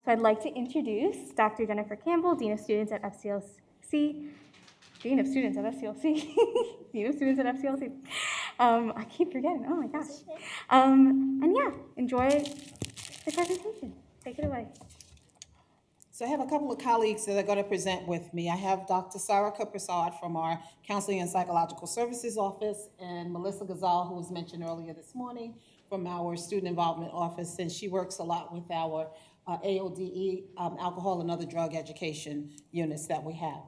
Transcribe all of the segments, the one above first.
So I'd like to introduce Dr. Jennifer Campbell, Dean of Students at FCLC. Dean of Students at FCLC. Dean of Students at FCLC. I keep forgetting, oh my gosh. And yeah, enjoy the presentation. Take it away. So I have a couple of colleagues that are going to present with me. I have Dr. Sarika Prasad from our Counseling and Psychological Services Office, and Melissa Gazal, who was mentioned earlier this morning, from our Student Involvement Office, and she works a lot with our AODE, alcohol and other drug education units that we have.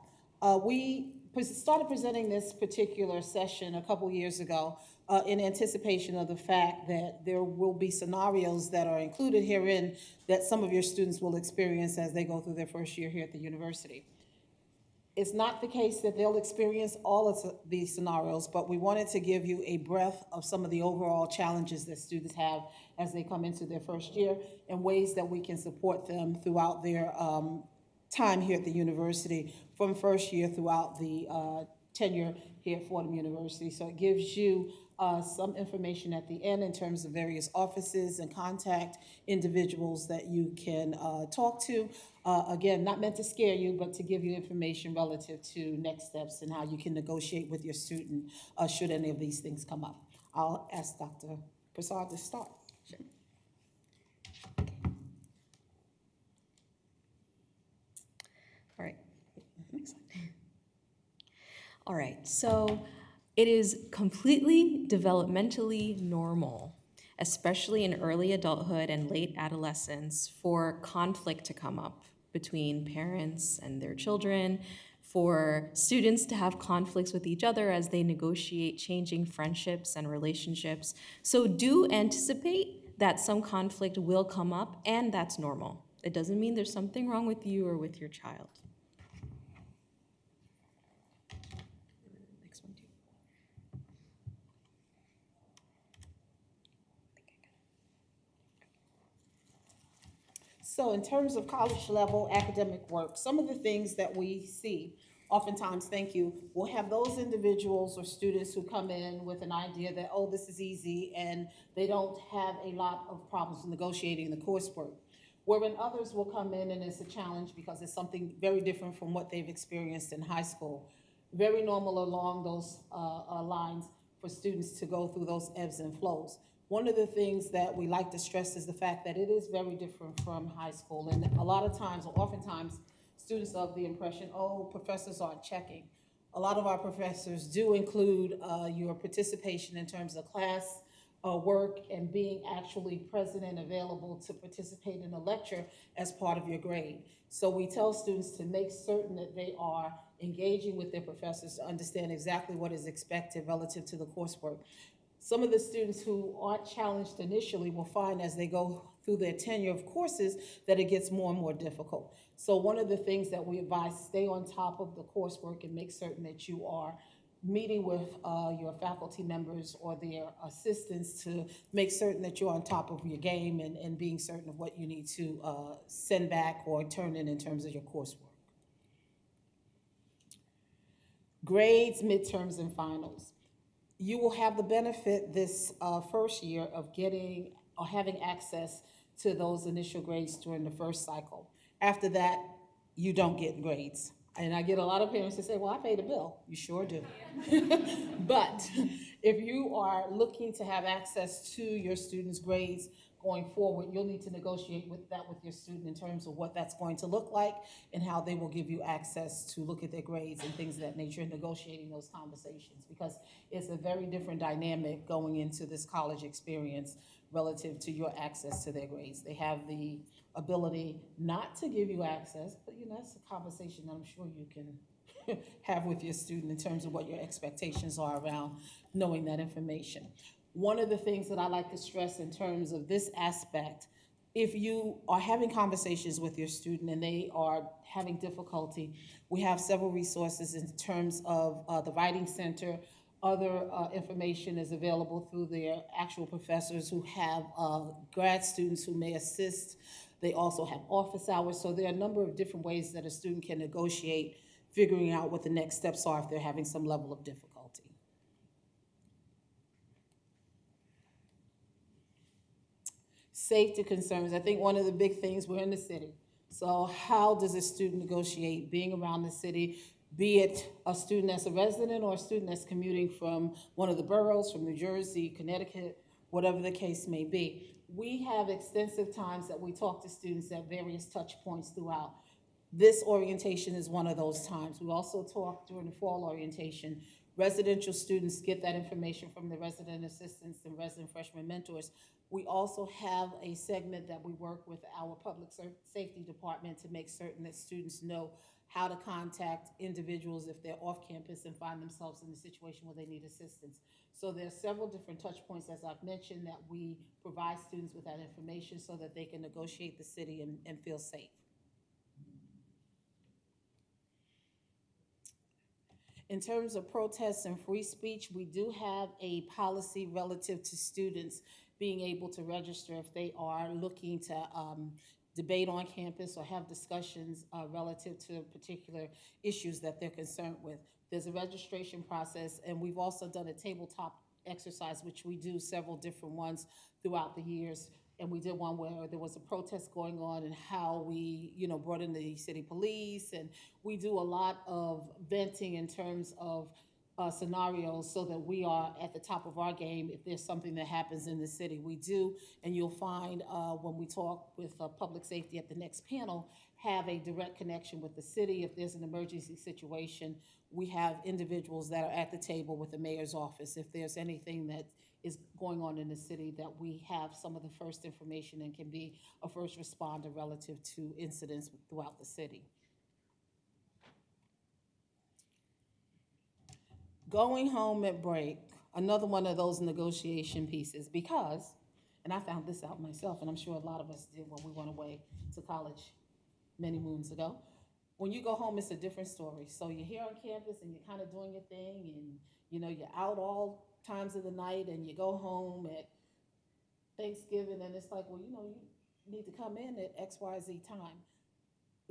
We started presenting this particular session a couple years ago in anticipation of the fact that there will be scenarios that are included herein that some of your students will experience as they go through their first year here at the university. It's not the case that they'll experience all of these scenarios, but we wanted to give you a breath of some of the overall challenges that students have as they come into their first year and ways that we can support them throughout their time here at the university from first year throughout the tenure here at Fordham University. So it gives you some information at the end in terms of various offices and contact individuals that you can talk to. Again, not meant to scare you, but to give you information relative to next steps and how you can negotiate with your student should any of these things come up. I'll ask Dr. Prasad to start. Sure. All right. All right, so it is completely developmentally normal, especially in early adulthood and late adolescence, for conflict to come up between parents and their children, for students to have conflicts with each other as they negotiate changing friendships and relationships. So do anticipate that some conflict will come up, and that's normal. It doesn't mean there's something wrong with you or with your child. Next one, too. So in terms of college level academic work, some of the things that we see, oftentimes, thank you, we'll have those individuals or students who come in with an idea that, oh, this is easy, and they don't have a lot of problems negotiating the coursework. Wherein others will come in and it's a challenge because it's something very different from what they've experienced in high school. Very normal along those lines for students to go through those ebbs and flows. One of the things that we like to stress is the fact that it is very different from high school. And a lot of times, or oftentimes, students have the impression, oh, professors aren't checking. A lot of our professors do include your participation in terms of class work and being actually present and available to participate in a lecture as part of your grade. So we tell students to make certain that they are engaging with their professors to understand exactly what is expected relative to the coursework. Some of the students who aren't challenged initially will find as they go through their tenure of courses that it gets more and more difficult. So one of the things that we advise, stay on top of the coursework and make certain that you are meeting with your faculty members or their assistants to make certain that you're on top of your game and being certain of what you need to send back or turn in terms of your coursework. Grades, midterms, and finals. You will have the benefit this first year of getting or having access to those initial grades during the first cycle. After that, you don't get grades. And I get a lot of parents that say, well, I paid a bill. You sure do. But if you are looking to have access to your students' grades going forward, you'll need to negotiate with your student in terms of what that's going to look like and how they will give you access to look at their grades and things of that nature and negotiating those conversations, because it's a very different dynamic going into this college experience relative to your access to their grades. They have the ability not to give you access, but that's a conversation that I'm sure you can have with your student in terms of what your expectations are around knowing that information. One of the things that I like to stress in terms of this aspect, if you are having conversations with your student and they are having difficulty, we have several resources in terms of the Writing Center. Other information is available through their actual professors who have grad students who may assist. They also have office hours. So there are a number of different ways that a student can negotiate figuring out what the next steps are if they're having some level of difficulty. Safety concerns. I think one of the big things, we're in the city. So how does a student negotiate being around the city, be it a student that's a resident or a student that's commuting from one of the boroughs, from New Jersey, Connecticut, whatever the case may be? We have extensive times that we talk to students at various touch points throughout. This orientation is one of those times. We also talk during the fall orientation. Residential students get that information from the resident assistants and resident freshman mentors. We also have a segment that we work with our public safety department to make certain that students know how to contact individuals if they're off campus and find themselves in a situation where they need assistance. So there are several different touch points, as I've mentioned, that we provide students with that information so that they can negotiate the city and feel safe. In terms of protests and free speech, we do have a policy relative to students being able to register if they are looking to debate on campus or have discussions relative to particular issues that they're concerned with. There's a registration process, and we've also done a tabletop exercise, which we do several different ones throughout the years. And we did one where there was a protest going on and how we, brought in the city police. And we do a lot of venting in terms of scenarios so that we are at the top of our game if there's something that happens in the city. We do, and you'll find when we talk with public safety at the next panel, have a direct connection with the city. If there's an emergency situation, we have individuals that are at the table with the mayor's office. If there's anything that is going on in the city, that we have some of the first information and can be a first responder relative to incidents throughout the city. Going home at break, another one of those negotiation pieces, because, and I found this out myself, and I'm sure a lot of us did when we went away to college many moons ago. When you go home, it's a different story. So you're here on campus and you're kind of doing your thing, and you're out all times of the night, and you go home at Thanksgiving, and it's like, well, you need to come in at XYZ time.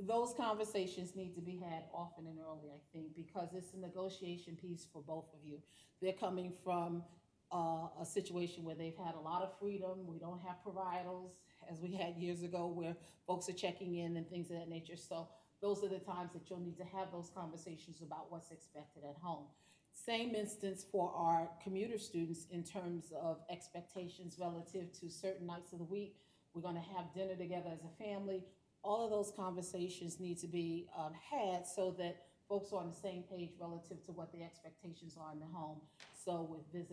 Those conversations need to be had often and early, I think, because it's a negotiation piece for both of you. They're coming from a situation where they've had a lot of freedom. We don't have providers, as we had years ago, where folks are checking in and things of that nature. So those are the times that you'll need to have those conversations about what's expected at home. Same instance for our commuter students in terms of expectations relative to certain nights of the week. We're going to have dinner together as a family. All of those conversations need to be had so that folks are on the same page relative to what the expectations are in the home. So with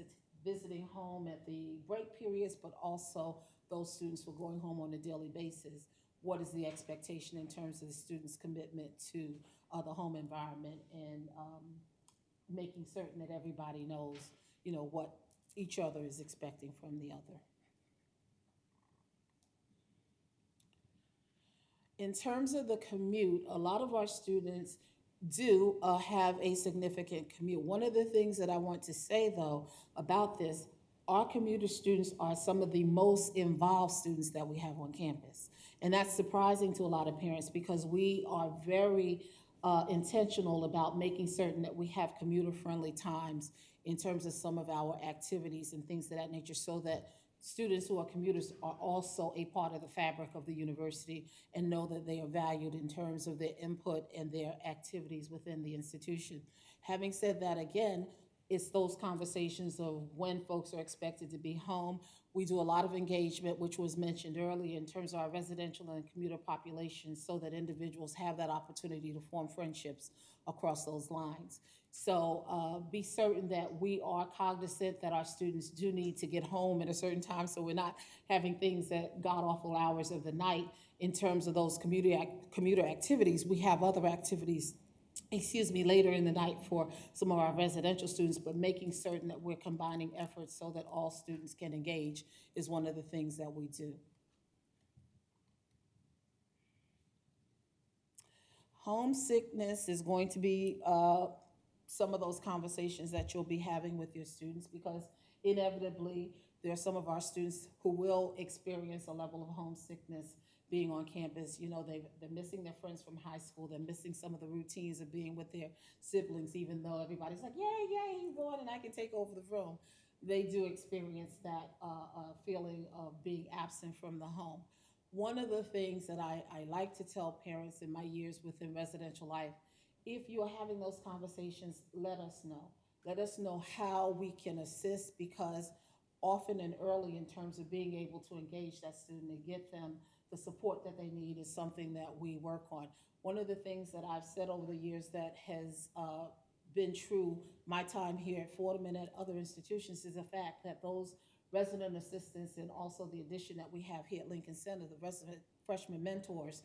visiting home at the break periods, but also those students who are going home on a daily basis, what is the expectation in terms of the student's commitment to the home environment, and making certain that everybody knows, what each other is expecting from the other. In terms of the commute, a lot of our students do have a significant commute. One of the things that I want to say, though, about this, our commuter students are some of the most involved students that we have on campus. And that's surprising to a lot of parents, because we are very intentional about making certain that we have commuter-friendly times in terms of some of our activities and things of that nature, so that students who are commuters are also a part of the fabric of the university and know that they are valued in terms of their input and their activities within the institution. Having said that, again, it's those conversations of when folks are expected to be home. We do a lot of engagement, which was mentioned earlier, in terms of our residential and commuter populations, so that individuals have that opportunity to form friendships across those lines. So be certain that we are cognizant that our students do need to get home at a certain time, so we're not having things at god-awful hours of the night in terms of those commuter activities. We have other activities later in the night for some of our residential students, but making certain that we're combining efforts so that all students can engage is one of the things that we do. Homesickness is going to be some of those conversations that you'll be having with your students, because inevitably there are some of our students who will experience a level of homesickness being on campus. They're missing their friends from high school. They're missing some of the routines of being with their siblings, even though everybody's like, yay, you go on and I can take over the room. They do experience that feeling of being absent from the home. one of the things that I like to tell parents in my years within residential life, if you are having those conversations, let us know. Let us know how we can assist, because often and early in terms of being able to engage that student and get them the support that they need is something that we work on. One of the things that I've said over the years that has been true my time here at Fordham and at other institutions is the fact that those resident assistants, and also the addition that we have here at Lincoln Center, the resident freshman mentors,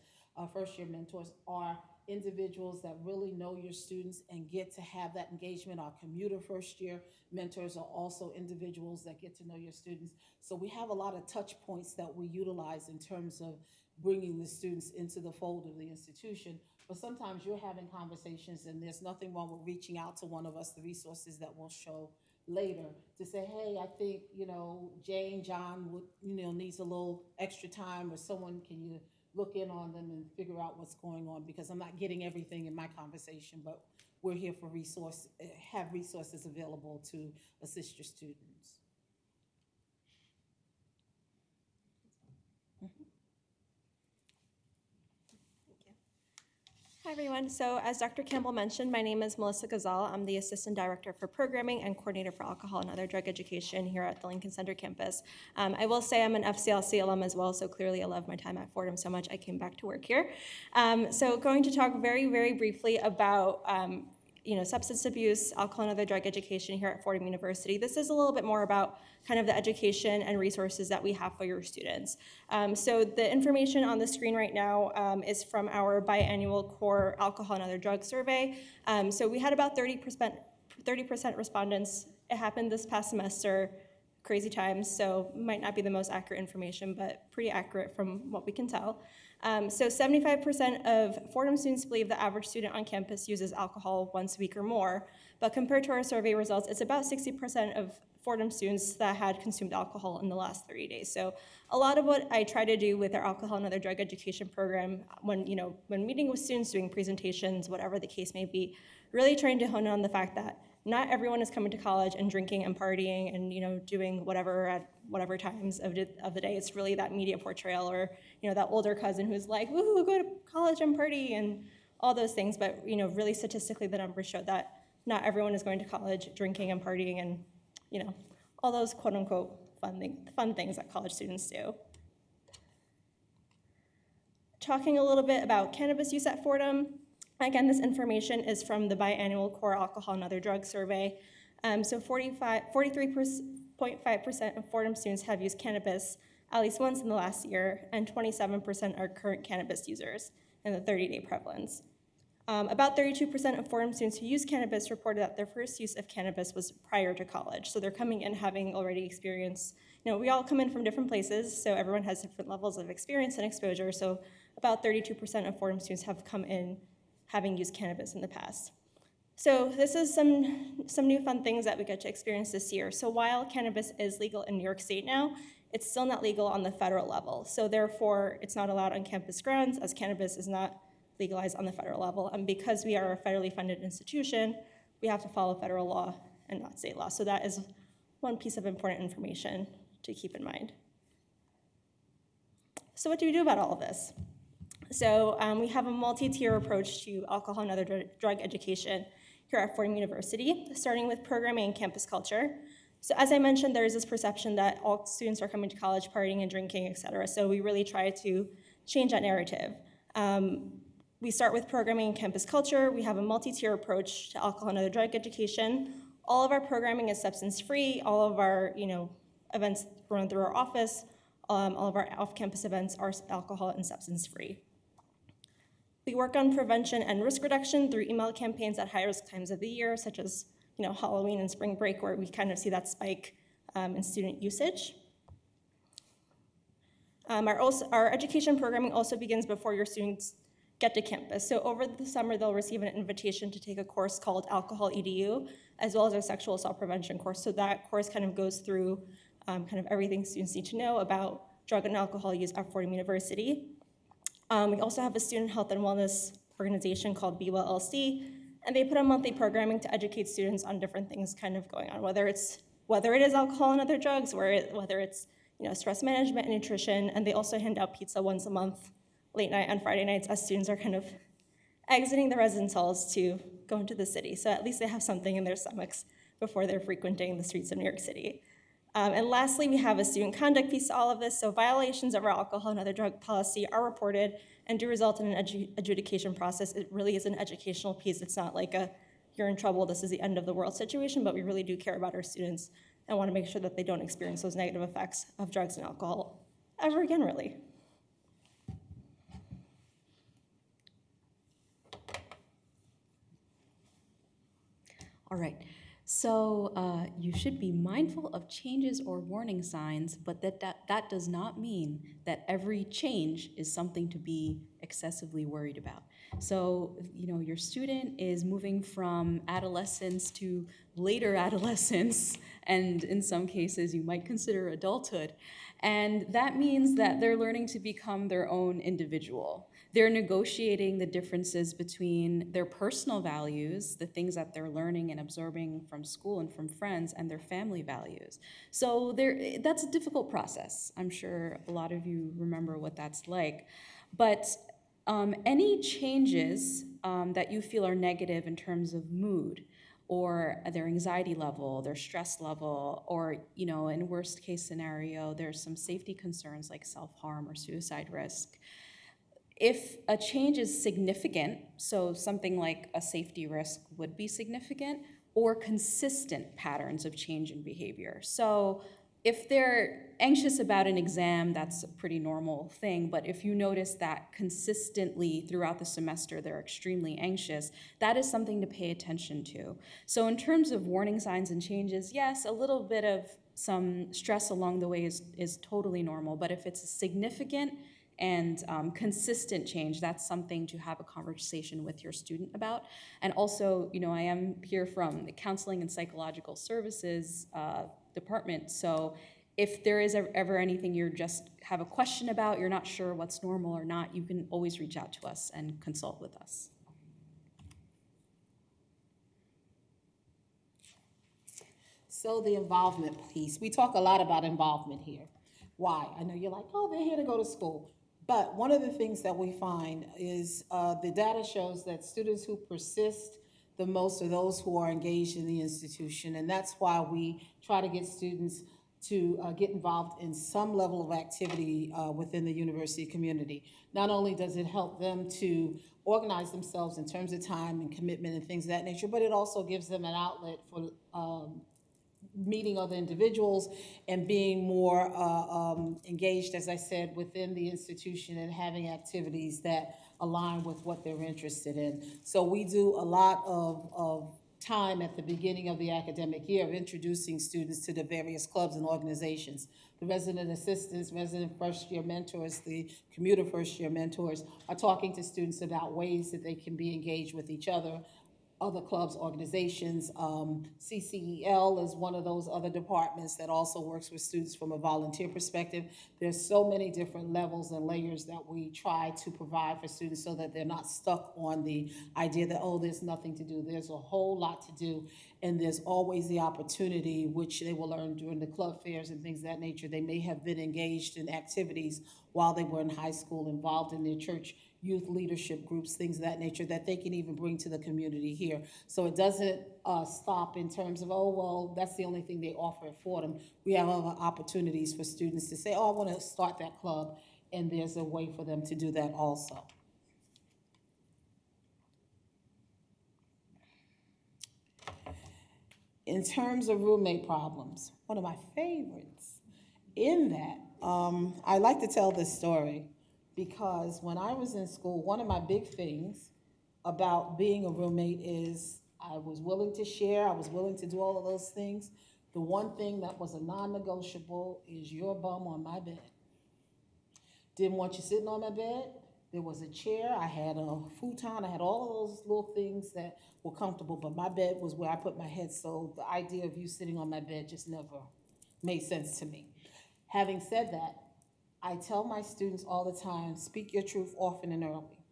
first-year mentors, are individuals that really know your students and get to have that engagement. Our commuter first-year mentors are also individuals that get to know your students. So we have a lot of touch points that we utilize in terms of bringing the students into the fold of the institution. But sometimes you're having conversations, and there's nothing wrong with reaching out to one of us, the resources that we'll show later, to say, hey, I think, Jane, John would, needs a little extra time, or someone, can you look in on them and figure out what's going on, because I'm not getting everything in my conversation, but we're here for have resources available to assist your students. Hi, everyone. So as Dr. Campbell mentioned, my name is Melissa Gazal. I'm the Assistant Director for Programming and Coordinator for Alcohol and Other Drug Education here at the Lincoln Center campus. I will say I'm an FCLC alum as well, so clearly I love my time at Fordham so much I came back to work here. So going to talk very, very briefly about substance abuse, alcohol and other drug education here at Fordham University. This is a little bit more about kind of the education and resources that we have for your students. So the information on the screen right now is from our biannual core alcohol and other drug survey. So we had about 30% respondents. It happened this past semester. Crazy times, so might not be the most accurate information, but pretty accurate from what we can tell. So 75% of Fordham students believe the average student on campus uses alcohol once a week or more, but compared to our survey results, it's about 60% of Fordham students that had consumed alcohol in the last 30 days. So a lot of what I try to do with our alcohol and other drug education program, when meeting with students, doing presentations, whatever the case may be, really trying to hone in on the fact that not everyone is coming to college and drinking and partying and doing whatever at whatever times of the day. It's really that media portrayal, or that older cousin who's like, woohoo, go to college and party and all those things. But really statistically, the numbers show that not everyone is going to college drinking and partying and all those quote unquote fun things that college students do. Talking a little bit about cannabis use at Fordham. Again, this information is from the biannual core alcohol and other drug survey. So 43.5% of Fordham students have used cannabis at least once in the last year, and 27% are current cannabis users in the 30-day prevalence. About 32% of Fordham students who use cannabis reported that their first use of cannabis was prior to college. So they're coming in having already experienced, we all come in from different places, so everyone has different levels of experience and exposure. So about 32% of Fordham students have come in having used cannabis in the past. So this is some new fun things that we get to experience this year. So while cannabis is legal in New York State now, it's still not legal on the federal level. So therefore, it's not allowed on campus grounds, as cannabis is not legalized on the federal level. And because we are a federally funded institution, we have to follow federal law and not state law. So that is one piece of important information to keep in mind. So what do we do about all of this? So we have a multi-tier approach to alcohol and other drug education here at Fordham University, starting with programming and campus culture. So as I mentioned, there is this perception that all students are coming to college partying and drinking, et cetera. So we really try to change that narrative. We start with programming and campus culture. We have a multi-tier approach to alcohol and other drug education. All of our programming is substance-free. All of our events run through our office. All of our off-campus events are alcohol and substance-free. We work on prevention and risk reduction through email campaigns at high-risk times of the year, such as Halloween and spring break, where we kind of see that spike in student usage. Our education programming also begins before your students get to campus. So over the summer, they'll receive an invitation to take a course called Alcohol EDU, as well as our sexual assault prevention course. So that course kind of goes through kind of everything students need to know about drug and alcohol use at Fordham University. We also have a student health and wellness organization called BWellLC, and they put on monthly programming to educate students on different things kind of going on, whether it is alcohol and other drugs, whether it's stress management and nutrition, and they also hand out pizza once a month, late night on Friday nights, as students are kind of exiting the residence halls to go into the city. So at least they have something in their stomachs before they're frequenting the streets of New York City. And lastly, we have a student conduct piece to all of this. So violations of our alcohol and other drug policy are reported and do result in an adjudication process. It really is an educational piece. It's not like you're in trouble, this is the end of the world situation, but we really do care about our students and want to make sure that they don't experience those negative effects of drugs and alcohol ever again, really. All right, so you should be mindful of changes or warning signs, but that does not mean that every change is something to be excessively worried about. So, your student is moving from adolescence to later adolescence, and in some cases you might consider adulthood. And that means that they're learning to become their own individual. They're negotiating the differences between their personal values, the things that they're learning and absorbing from school and from friends, and their family values. So that's a difficult process. I'm sure a lot of you remember what that's like. But any changes that you feel are negative in terms of mood, or their anxiety level, their stress level, or, in worst case scenario, there's some safety concerns like self-harm or suicide risk. If a change is significant, so something like a safety risk would be significant, or consistent patterns of change in behavior. So if they're anxious about an exam, that's a pretty normal thing, but if you notice that consistently throughout the semester they're extremely anxious, that is something to pay attention to. So in terms of warning signs and changes, yes, a little bit of some stress along the way is totally normal, but if it's a significant and consistent change, that's something to have a conversation with your student about. And also, I am here from the Counseling and Psychological Services department, so if there is ever anything you just have a question about, you're not sure what's normal or not, you can always reach out to us and consult with us. So the involvement piece, we talk a lot about involvement here. Why? I know you're like, oh, they're here to go to school. But one of the things that we find is the data shows that students who persist the most are those who are engaged in the institution. And that's why we try to get students to get involved in some level of activity within the university community. Not only does it help them to organize themselves in terms of time and commitment and things of that nature, but it also gives them an outlet for meeting other individuals and being more engaged, as I said, within the institution and having activities that align with what they're interested in. So we do a lot of time at the beginning of the academic year of introducing students to the various clubs and organizations. The resident assistants, resident first-year mentors, the commuter first-year mentors are talking to students about ways that they can be engaged with each other, other clubs, organizations. CCEL is one of those other departments that also works with students from a volunteer perspective. There's so many different levels and layers that we try to provide for students so that they're not stuck on the idea that, oh, there's nothing to do. There's a whole lot to do, and there's always the opportunity, which they will learn during the club fairs and things of that nature. They may have been engaged in activities while they were in high school, involved in their church youth leadership groups, things of that nature, that they can even bring to the community here. So it doesn't stop in terms of, oh, well, that's the only thing they offer at Fordham. We have other opportunities for students to say, oh, I want to start that club, and there's a way for them to do that also. In terms of roommate problems, one of my favorites in that, I like to tell this story because when I was in school, one of my big things about being a roommate is I was willing to share, I was willing to do all of those things. The one thing that was a non-negotiable is your bum on my bed. Didn't want you sitting on my bed. There was a chair, I had a futon, I had all of those little things that were comfortable, but my bed was where I put my head, so the idea of you sitting on my bed just never made sense to me. Having said that, I tell my students all the time, speak your truth often and early.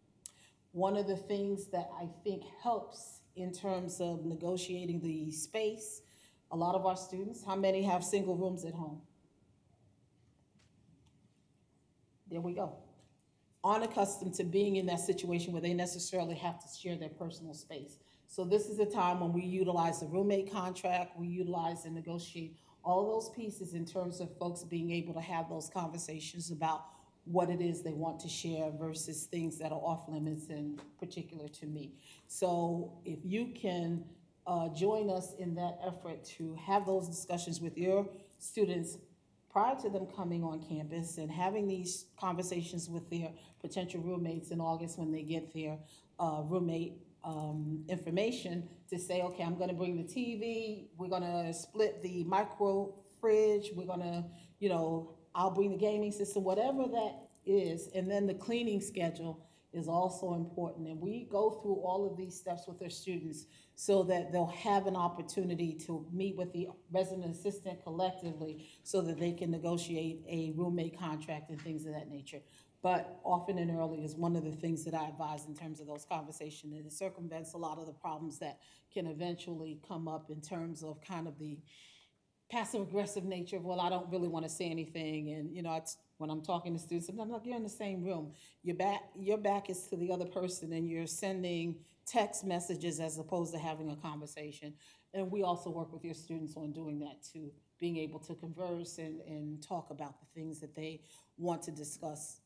One of the things that I think helps in terms of negotiating the space, a lot of our students, how many have single rooms at home? there we go, aren't accustomed to being in that situation where they necessarily have to share their personal space. So this is a time when we utilize the roommate contract, we utilize and negotiate all those pieces in terms of folks being able to have those conversations about what it is they want to share versus things that are off limits and particular to me. So if you can join us in that effort to have those discussions with your students prior to them coming on campus and having these conversations with their potential roommates in August when they get their roommate information, to say, okay, I'm gonna bring the TV, we're gonna split the micro fridge, we're gonna, I'll bring the gaming system, whatever that is, and then the cleaning schedule is also important. And we go through all of these steps with our students so that they'll have an opportunity to meet with the resident assistant collectively so that they can negotiate a roommate contract and things of that nature. But often and early is one of the things that I advise in terms of those conversations, and it circumvents a lot of the problems that can eventually come up in terms of kind of the passive aggressive nature of, well, I don't really want to say anything. And, it's when I'm talking to students, sometimes like, you're in the same room. Your back is to the other person and you're sending text messages as opposed to having a conversation. And we also work with your students on doing that too, being able to converse and talk about the things that they want to discuss,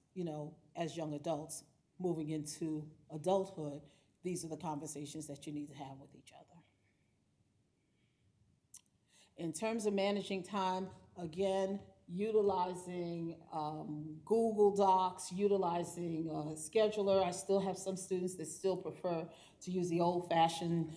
as young adults moving into adulthood. These are the conversations that you need to have with each other. In terms of managing time, again, utilizing Google Docs, utilizing scheduler. I still have some students that still prefer to use the old-fashioned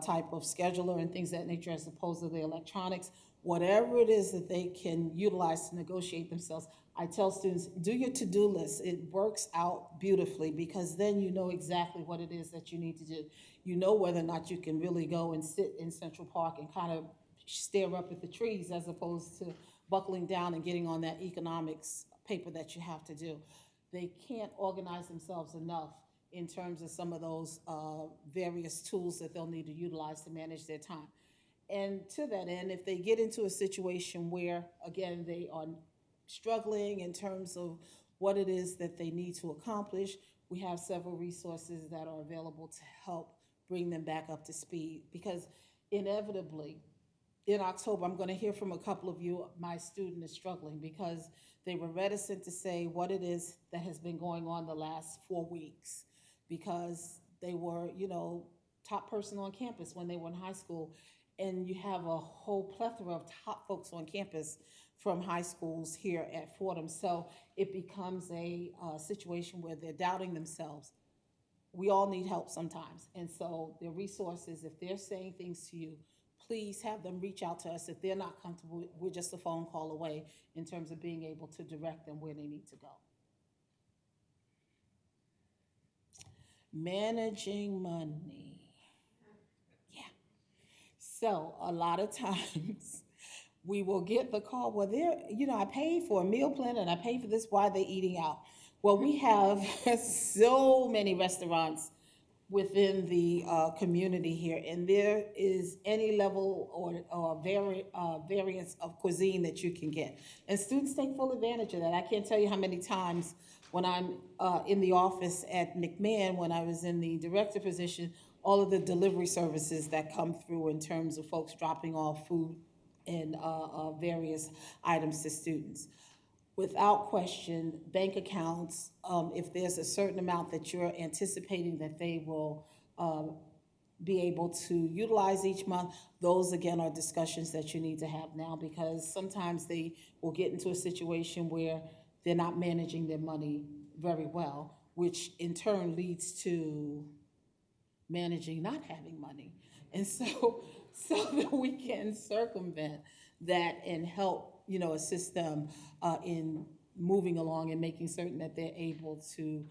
type of scheduler and things of that nature as opposed to the electronics. Whatever it is that they can utilize to negotiate themselves, I tell students, do your to-do list. It works out beautifully because then you know exactly what it is that you need to do. You know whether or not you can really go and sit in Central Park and kind of stare up at the trees as opposed to buckling down and getting on that economics paper that you have to do. They can't organize themselves enough in terms of some of those various tools that they'll need to utilize to manage their time. And to that end, if they get into a situation where, again, they are struggling in terms of what it is that they need to accomplish, we have several resources that are available to help bring them back up to speed. Because inevitably, in October, I'm going to hear from a couple of you, my student is struggling because they were reticent to say what it is that has been going on the last 4 weeks because they were, top person on campus when they were in high school. And you have a whole plethora of top folks on campus from high schools here at Fordham. So it becomes a situation where they're doubting themselves. We all need help sometimes. And so the resources, if they're saying things to you, please have them reach out to us. If they're not comfortable, we're just a phone call away in terms of being able to direct them where they need to go. Managing money. Yeah. So a lot of times we will get the call, well, I paid for a meal plan and I paid for this, why are they eating out? Well, we have so many restaurants within the community here, and there is any level or variance of cuisine that you can get. And students take full advantage of that. I can't tell you how many times when I'm in the office at McMahon, when I was in the director position, all of the delivery services that come through in terms of folks dropping off food and various items to students. Without question, bank accounts, if there's a certain amount that you're anticipating that they will be able to utilize each month, those again are discussions that you need to have now because sometimes they will get into a situation where they're not managing their money very well, which in turn leads to managing not having money. And so that we can circumvent that and help assist them in moving along and making certain that they're able to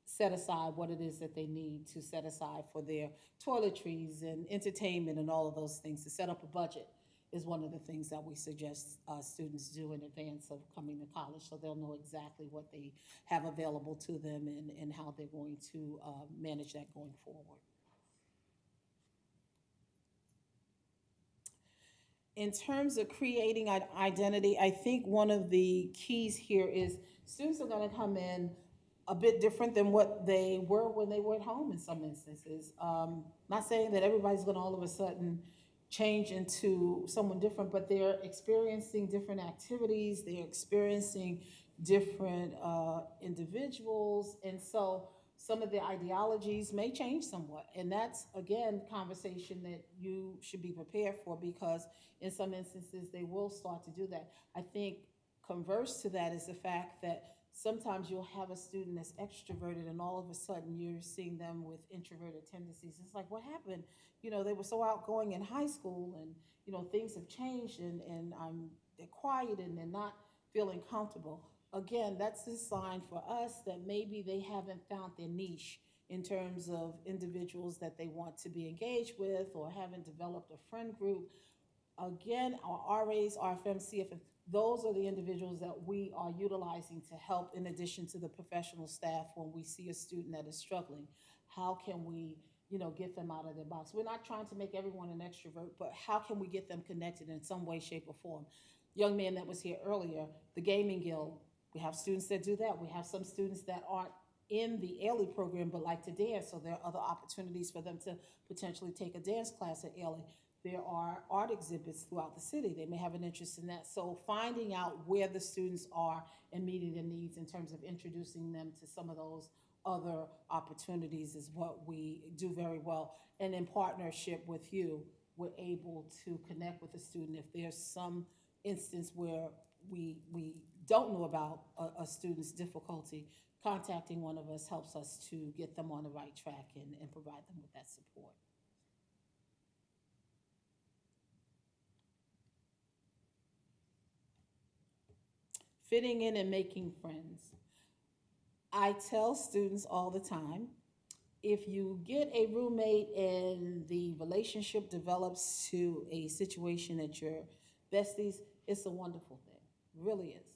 set aside what it is that they need to set aside for their toiletries and entertainment and all of those things. To set up a budget is one of the things that we suggest students do in advance of coming to college, so they'll know exactly what they have available to them and how they're going to manage that going forward. In terms of creating an identity, I think one of the keys here is Students are gonna come in a bit different than what they were when they were at home in some instances. Not saying that everybody's gonna all of a sudden change into someone different, but they're experiencing different activities, they're experiencing different individuals, and so some of the ideologies may change somewhat. And that's, again, conversation that you should be prepared for, because in some instances, they will start to do that. I think converse to that is the fact that sometimes you'll have a student that's extroverted and all of a sudden you're seeing them with introverted tendencies. It's like, what happened? You know, they were so outgoing in high school, and, you know, things have changed, and they're quiet and they're not feeling comfortable. Again, that's a sign for us that maybe they haven't found their niche in terms of individuals that they want to be engaged with, or haven't developed a friend group. Again, our RAs, RFM, CFM, those are the individuals that we are utilizing to help, in addition to the professional staff, when we see a student that is struggling. How can we, you know, get them out of their box? We're not trying to make everyone an extrovert, but how can we get them connected in some way, shape, or form? Young man that was here earlier, the Gaming Guild, we have students that do that. We have some students that aren't in the Ailey program but like to dance, so there are other opportunities for them to potentially take a dance class at Ailey. There are art exhibits throughout the city. They may have an interest in that. So finding out where the students are and meeting their needs in terms of introducing them to some of those other opportunities is what we do very well. And in partnership with you, we're able to connect with the student. If there's some instance where we don't know about a student's difficulty, contacting one of us helps us to get them on the right track and provide them with that support. Fitting in and making friends. I tell students all the time, if you get a roommate and the relationship develops to a situation that you're besties, it's a wonderful thing. It really is.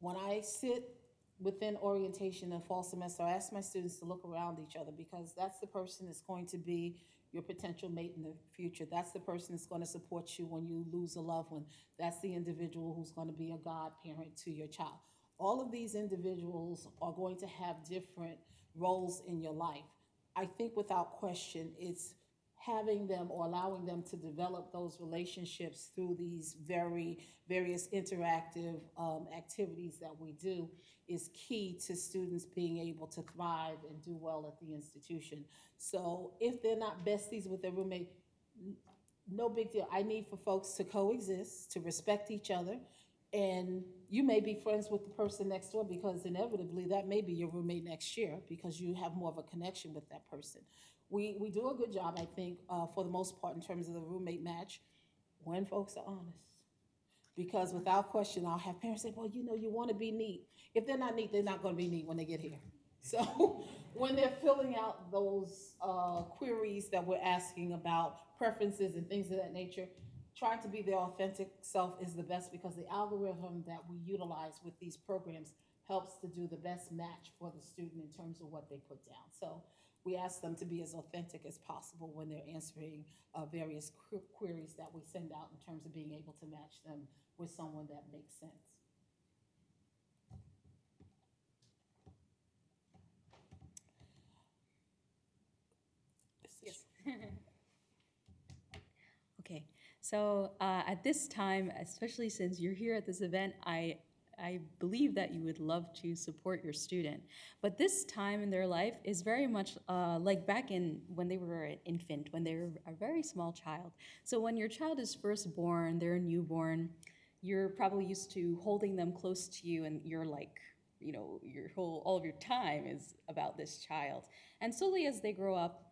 When I sit within orientation and fall semester, I ask my students to look around each other, because that's the person that's going to be your potential mate in the future. That's the person that's going to support you when you lose a loved one. That's the individual who's going to be a godparent to your child. All of these individuals are going to have different roles in your life. I think without question, it's having them or allowing them to develop those relationships through these various interactive activities that we do is key to students being able to thrive and do well at the institution. So if they're not besties with their roommate, no big deal. I need for folks to coexist, to respect each other, and you may be friends with the person next door, because inevitably that may be your roommate next year, because you have more of a connection with that person. We do a good job, I think, for the most part, in terms of the roommate match, when folks are honest. Because without question, I'll have parents say, well, you know, you want to be neat. If they're not neat, they're not going to be neat when they get here. So when they're filling out those queries that we're asking about preferences and things of that nature, trying to be their authentic self is the best, because the algorithm that we utilize with these programs helps to do the best match for the student in terms of what they put down. So we ask them to be as authentic as possible when they're answering various queries that we send out, in terms of being able to match them with someone that makes sense. Yes. Okay, so at this time, especially since you're here at this event, I believe that you would love to support your student. But this time in their life is very much like back in when they were an infant, when they were a very small child. So when your child is first born, they're a newborn, you're probably used to holding them close to you, and you're like, you know, all of your time is about this child. And slowly as they grow up,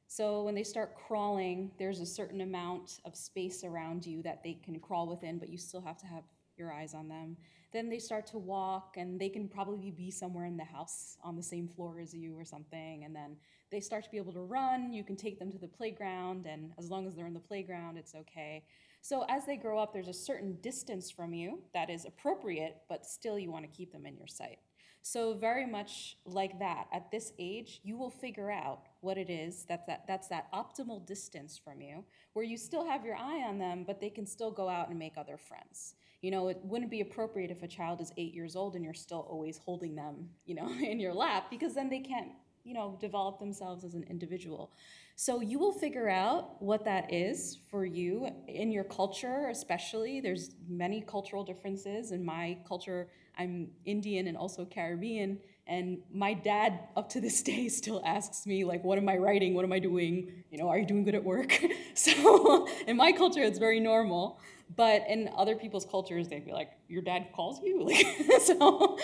so when they start crawling, there's a certain amount of space around you that they can crawl within, but you still have to have your eyes on them. Then they start to walk, and they can probably be somewhere in the house on the same floor as you or something. And then they start to be able to run. You can take them to the playground, and as long as they're in the playground, it's okay. So as they grow up, there's a certain distance from you that is appropriate, but still you want to keep them in your sight. So very much like that, at this age, you will figure out what it is that's that optimal distance from you, where you still have your eye on them, but they can still go out and make other friends. You know, it wouldn't be appropriate if a child is 8 years old and you're still always holding them, you know, in your lap, because then they can't, you know, develop themselves as an individual. So you will figure out what that is for you in your culture, especially. There's many cultural differences. In my culture, I'm Indian and also Caribbean, and my dad up to this day still asks me, like, what am I writing? What am I doing? You know, are you doing good at work? So in my culture, it's very normal. But in other people's cultures, they'd be like, your dad calls you? Like, so,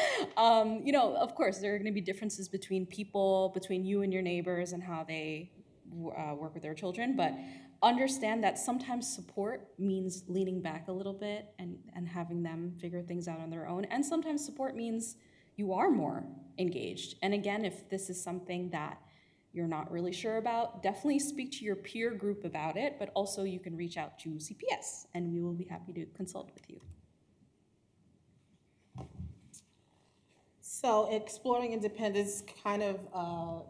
you know, of course, there are going to be differences between people, between you and your neighbors, and how they work with their children. But understand that sometimes support means leaning back a little bit and having them figure things out on their own. And sometimes support means you are more engaged. And again, if this is something that you're not really sure about, definitely speak to your peer group about it, but also you can reach out to CPS and we will be happy to consult with you. So exploring independence kind of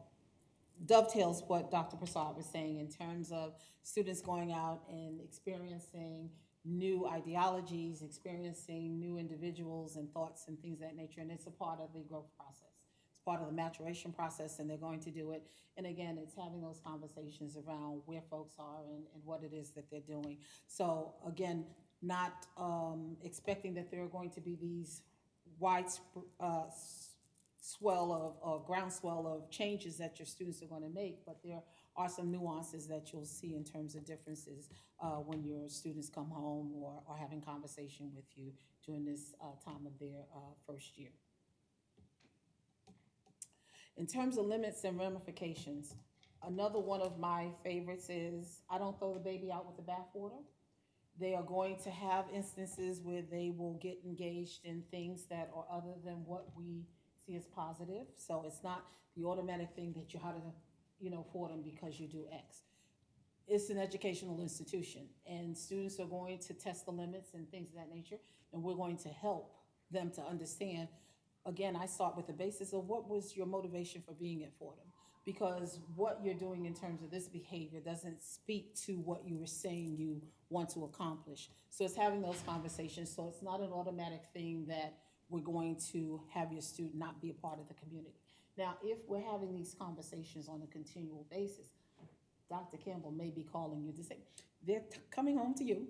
dovetails what Dr. Prasad was saying in terms of students going out and experiencing new ideologies, experiencing new individuals and thoughts and things of that nature, and it's a part of the growth process. It's part of the maturation process, and they're going to do it. And again, it's having those conversations around where folks are and what it is that they're doing. So again, not expecting that there are going to be these wide swell of groundswell of changes that your students are going to make, but there are some nuances that you'll see in terms of differences when your students come home or are having conversation with you during this time of their first year. In terms of limits and ramifications, another one of my favorites is I don't throw the baby out with the bathwater. They are going to have instances where they will get engaged in things that are other than what we see as positive. So it's not the automatic thing that you have to, you know, for them because you do X. It's an educational institution, and students are going to test the limits and things of that nature, and we're going to help them to understand. Again, I start with the basis of what was your motivation for being at Fordham, because what you're doing in terms of this behavior doesn't speak to what you were saying you want to accomplish. So it's having those conversations. So it's not an automatic thing that we're going to have your student not be a part of the community. Now, if we're having these conversations on a continual basis, Dr. Campbell may be calling you to say, they're coming home to you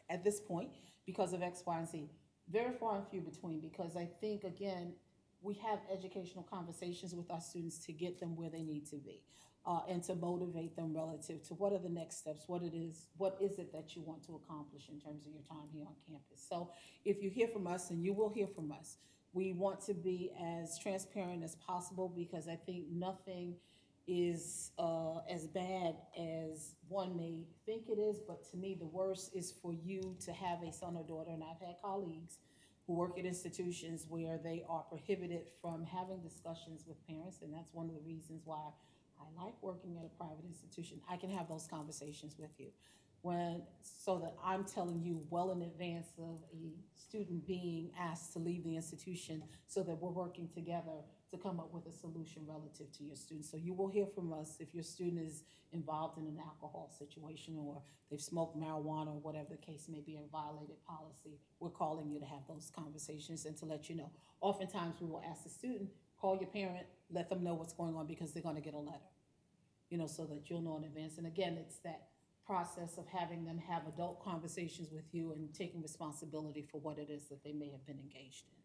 at this point because of X, Y, and Z. Very far and few between, because I think, again, we have educational conversations with our students to get them where they need to be and to motivate them relative to what are the next steps, what is it that you want to accomplish in terms of your time here on campus. So if you hear from us, and you will hear from us, we want to be as transparent as possible, because I think nothing is as bad as one may think it is, but to me the worst is for you to have a son or daughter, and I've had colleagues who work at institutions where they are prohibited from having discussions with parents, and that's one of the reasons why I like working at a private institution. I can have those conversations with you so that I'm telling you well in advance of a student being asked to leave the institution, so that we're working together to come up with a solution relative to your student. So you will hear from us if your student is involved in an alcohol situation, or they've smoked marijuana, or whatever the case may be, and violated policy. We're calling you to have those conversations and to let you know. Oftentimes we will ask the student, call your parent, let them know what's going on, because they're going to get a letter, you know, so that you'll know in advance. And again, it's that process of having them have adult conversations with you and taking responsibility for what it is that they may have been engaged in.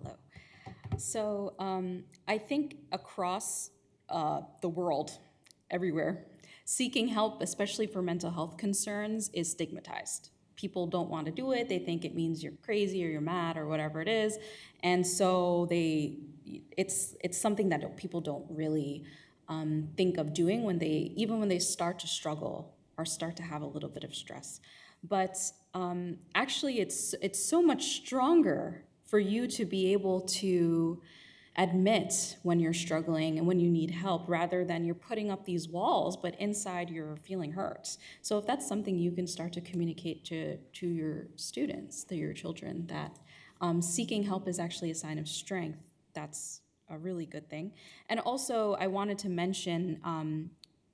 Hello. So I think across the world, everywhere, seeking help, especially for mental health concerns, is stigmatized. People don't want to do it. They think it means you're crazy or you're mad or whatever it is. And so it's something that people don't really think of doing even when they start to struggle or start to have a little bit of stress. But actually, it's so much stronger for you to be able to admit when you're struggling and when you need help, rather than you're putting up these walls, but inside you're feeling hurt. So if that's something you can start to communicate to your students, to your children, that seeking help is actually a sign of strength, that's a really good thing. And also, I wanted to mention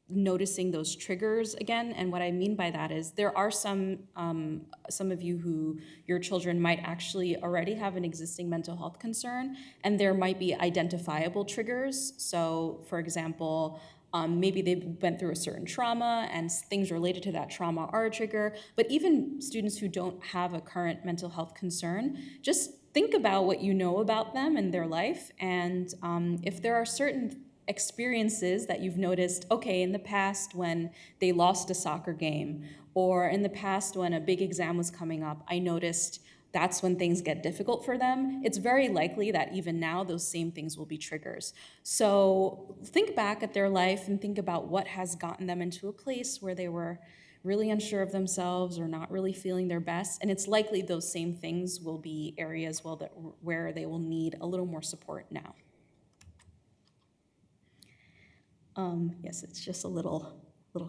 noticing those triggers again. And what I mean by that is there are some of you who your children might actually already have an existing mental health concern, and there might be identifiable triggers. So, for example, maybe they went through a certain trauma and things related to that trauma are a trigger. But even students who don't have a current mental health concern, just think about what you know about them and their life. And if there are certain experiences that you've noticed, okay, in the past when they lost a soccer game, or in the past when a big exam was coming up, I noticed that's when things get difficult for them, it's very likely that even now those same things will be triggers. So think back at their life and think about what has gotten them into a place where they were really unsure of themselves or not really feeling their best. And it's likely those same things will be areas where they will need a little more support now. Yes, it's just a little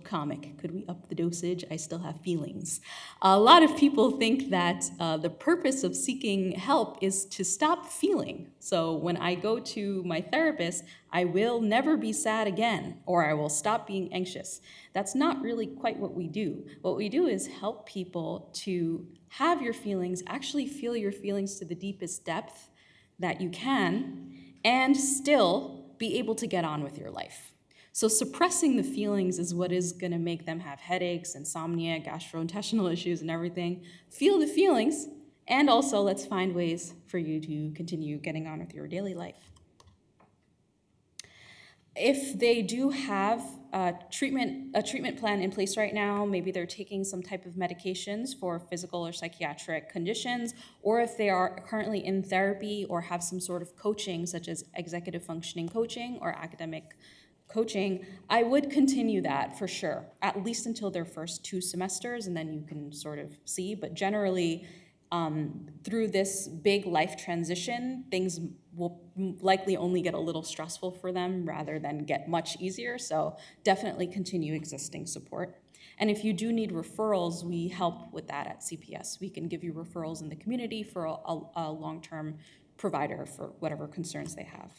comic. Could we up the dosage? I still have feelings. A lot of people think that the purpose of seeking help is to stop feeling. So when I go to my therapist, I will never be sad again, or I will stop being anxious. That's not really quite what we do. What we do is help people to have your feelings, actually feel your feelings to the deepest depth that you can, and still be able to get on with your life. So suppressing the feelings is what is going to make them have headaches, insomnia, gastrointestinal issues, and everything. Feel the feelings, and also let's find ways for you to continue getting on with your daily life. If they do have a treatment plan in place right now, maybe they're taking some type of medications for physical or psychiatric conditions, or if they are currently in therapy or have some sort of coaching, such as executive functioning coaching or academic coaching, I would continue that for sure, at least until their first 2 semesters, and then you can sort of see. But generally, through this big life transition, things will likely only get a little stressful for them rather than get much easier. So definitely continue existing support. And if you do need referrals, we help with that at CPS. We can give you referrals in the community for a long-term provider for whatever concerns they have.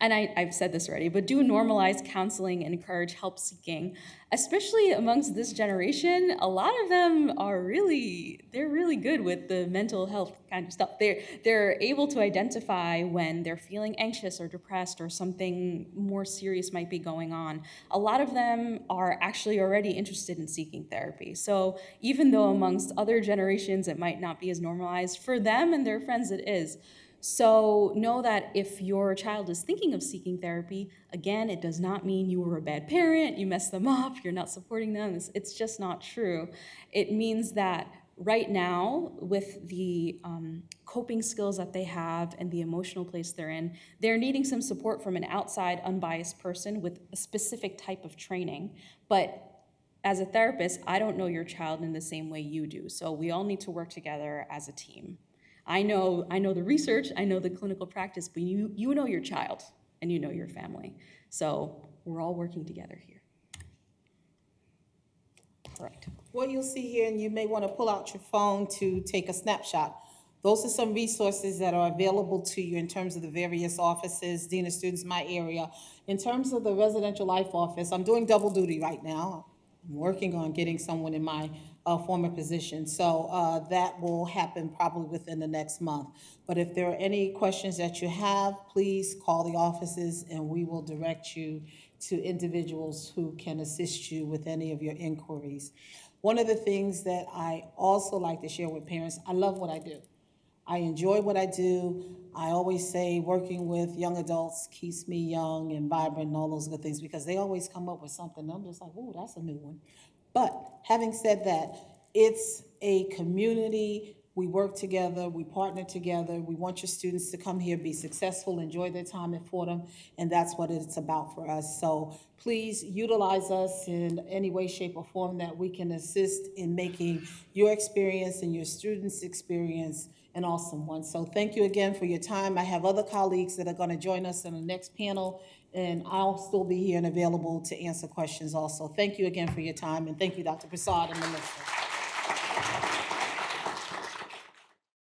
And I've said this already, but do normalize counseling and encourage help seeking, especially amongst this generation. A lot of them they're really good with the mental health kind of stuff. They're able to identify when they're feeling anxious or depressed or something more serious might be going on. A lot of them are actually already interested in seeking therapy. So even though amongst other generations it might not be as normalized, for them and their friends it is. So know that if your child is thinking of seeking therapy, again, it does not mean you were a bad parent, you messed them up, you're not supporting them. It's just not true. It means that right now, with the coping skills that they have and the emotional place they're in, they're needing some support from an outside, unbiased person with a specific type of training. But as a therapist, I don't know your child in the same way you do. So we all need to work together as a team. I know the research, I know the clinical practice, but you know your child and you know your family. So we're all working together here. Correct. What you'll see here, and you may want to pull out your phone to take a snapshot. Those are some resources that are available to you in terms of the various offices, Dean of Students, my area. In terms of the residential life office, I'm doing double duty right now. I'm working on getting someone in my former position. So that will happen probably within the next month. But if there are any questions that you have, please call the offices and we will direct you to individuals who can assist you with any of your inquiries. One of the things that I also like to share with parents, I love what I do. I enjoy what I do. I always say working with young adults keeps me young and vibrant and all those good things because they always come up with something. I'm just like, ooh, that's a new one. But having said that, it's a community. We work together, we partner together. We want your students to come here, be successful, enjoy their time at Fordham, and that's what it's about for us. So please utilize us in any way, shape, or form that we can assist in making your experience and your students' experience an awesome one. So thank you again for your time. I have other colleagues that are going to join us in the next panel, and I'll still be here and available to answer questions also. Thank you again for your time, and thank you, Dr. Prasad and Melissa.